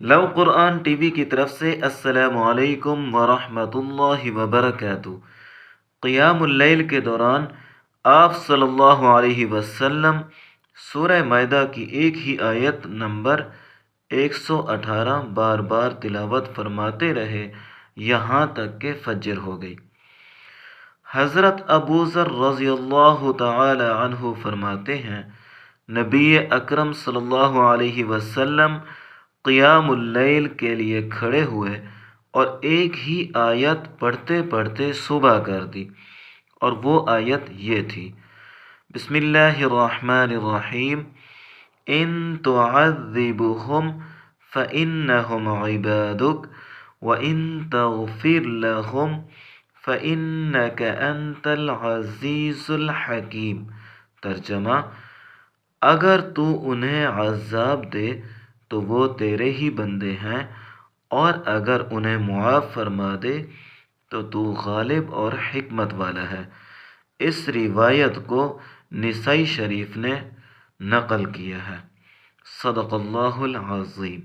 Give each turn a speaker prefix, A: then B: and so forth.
A: لو قرآن T V کی طرف سے السلام علیکم ورحمۃ اللہ وبرکاتہ۔ قیام اللیل کے دوران آپ صلی اللہ علیہ وسلم سورہ مائدہ کی ایک ہی آیت نمبر 118 بار بار تلاوت فرماتے رہے یہاں تک کہ فجر ہو گئی۔ حضرت ابو ذر رضی اللہ تعالی عنہ فرماتے ہیں، نبی اکرم صلی اللہ علیہ وسلم قیام اللیل کے لیے کھڑے ہوئے اور ایک ہی آیت پڑھتے پڑھتے صبح کر دی، اور وہ آیت یہ تھی: بسم اللہ الرحمن الرحیم، ان تعذبهم فإنهم عبادک وإن تغفر لهم فإنك أنت العزیز الحکیم۔ ترجمہ: اگر تو انہیں عذاب دے تو وہ تیرے ہی بندے ہیں، اور اگر انہیں معاف فرما دے تو تو غالب اور حکمت والا ہے۔ اس روایت کو نسائی شریف نے نقل کیا ہے۔ صدق اللہ العظیم۔